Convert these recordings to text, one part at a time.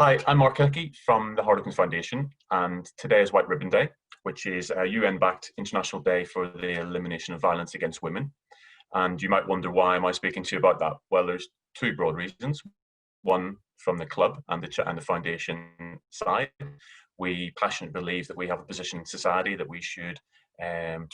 Hi, I'm Mark Hickey from the Harlequins Foundation, and today is White Ribbon Day, which is a UN-backed international day for the elimination of violence against women. And you might wonder, why am I speaking to you about that? Well, there's two broad reasons. One, from the club and the foundation side, we passionately believe that we have a position in society that we should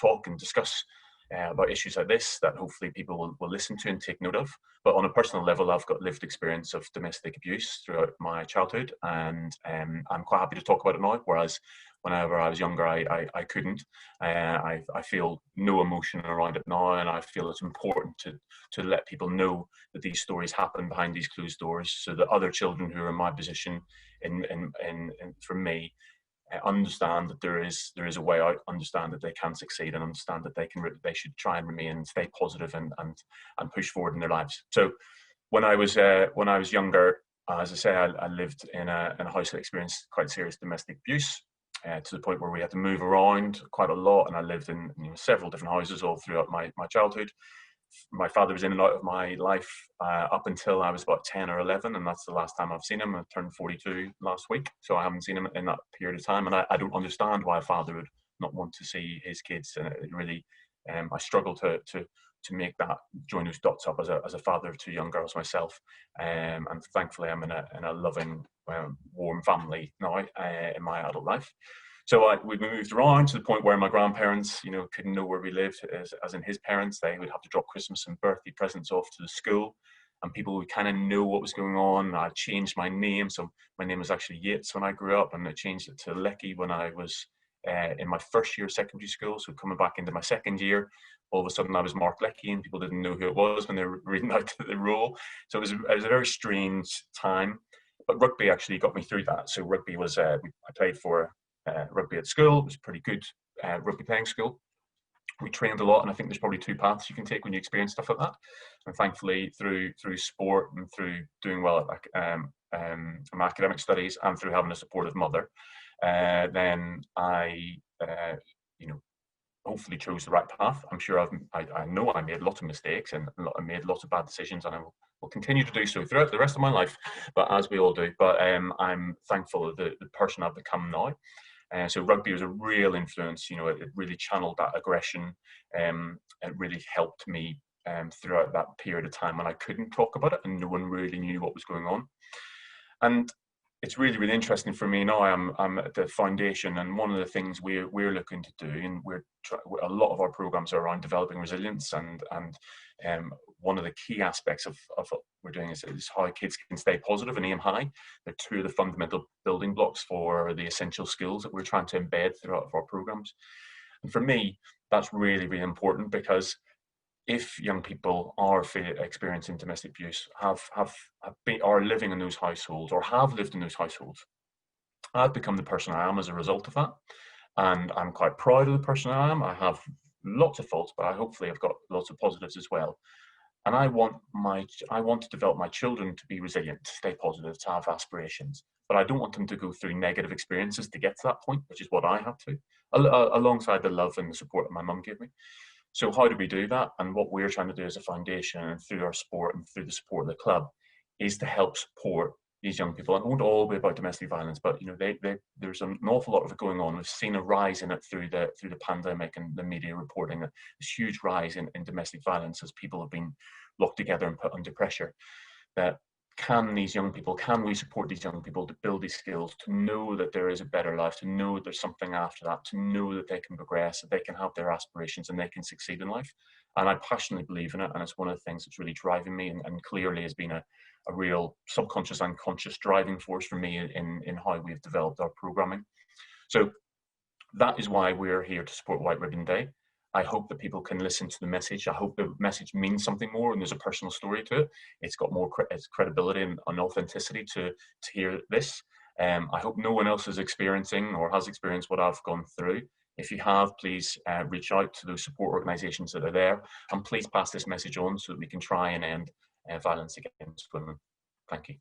talk and discuss about issues like this that hopefully people will listen to and take note of. But on a personal level, I've got lived experience of domestic abuse throughout my childhood, and I'm quite happy to talk about it now. Whereas whenever I was younger, I couldn't. I feel no emotion around it now, and I feel it's important to let people know that these stories happen behind these closed doors, so that other children who are in my position, for me, understand that there is a way out, understand that they can succeed, and understand that they should try and remain and stay positive and push forward in their lives. So when I was younger, as I say, I lived in a house that experienced quite serious domestic abuse. To the point where we had to move around quite a lot, and I lived in several different houses all throughout my childhood. My father was in and out of my life up until I was about 10 or 11, and that's the last time I've seen him. I turned 42 last week, so I haven't seen him in that period of time, and I don't understand why a father would not want to see his kids. And it really, I struggle to make that, join those dots up as a father of two young girls myself. And thankfully I'm in a loving, warm family now in my adult life. So we moved around to the point where my grandparents, couldn't know where we lived, as in his parents. They would have to drop Christmas and birthday presents off to the school, and people would kind of know what was going on. I changed my name, so my name was actually Yates when I grew up, and I changed it to Lecky when I was in my first year of secondary school. So coming back into my second year, all of a sudden I was Mark Lecky, and people didn't know who it was when they were reading out the roll. So it was a very strange time. But rugby actually got me through that. So rugby was, I played for rugby at school. It was a pretty good rugby playing school. We trained a lot, and I think there's probably two paths you can take when you experience stuff like that. And thankfully, through sport and through doing well at my academic studies, and through having a supportive mother, then I, hopefully chose the right path. I'm sure I know I made lots of mistakes, and I made lots of bad decisions, and I will continue to do so throughout the rest of my life, but as we all do. But I'm thankful of the person I've become now. So rugby was a real influence. It really channeled that aggression. It really helped me throughout that period of time when I couldn't talk about it and no one really knew what was going on. And it's really, really interesting for me now. I'm at the foundation, and one of the things we're looking to do, and a lot of our programs are around developing resilience, and one of the key aspects of what we're doing is how kids can stay positive and aim high. They're two of the fundamental building blocks for the essential skills that we're trying to embed throughout our programs. And for me, that's really, really important, because if young people are experiencing domestic abuse, are living in those households, or have lived in those households, I've become the person I am as a result of that. And I'm quite proud of the person I am. I have lots of faults, but hopefully I've got lots of positives as well. And I want to develop my children to be resilient, to stay positive, to have aspirations. But I don't want them to go through negative experiences to get to that point, which is what I had to, alongside the love and the support that my mum gave me. So how do we do that? And what we're trying to do as a foundation, and through our sport and through the support of the club, is to help support these young people. It won't all be about domestic violence, but there's an awful lot of it going on. We've seen a rise in it through the pandemic and the media reporting this huge rise in domestic violence as people have been locked together and put under pressure. That can we support these young people to build these skills, to know that there is a better life, to know that there's something after that, to know that they can progress, that they can have their aspirations and they can succeed in life. And I passionately believe in it, and it's one of the things that's really driving me, and clearly has been a real subconscious and conscious driving force for me in how we've developed our programming. So that is why we're here to support White Ribbon Day. I hope that people can listen to the message. I hope the message means something more, and there's a personal story to it. It's got more credibility and authenticity to hear this. I hope no one else is experiencing or has experienced what I've gone through. If you have, please reach out to those support organisations that are there, and please pass this message on so that we can try and end violence against women. Thank you.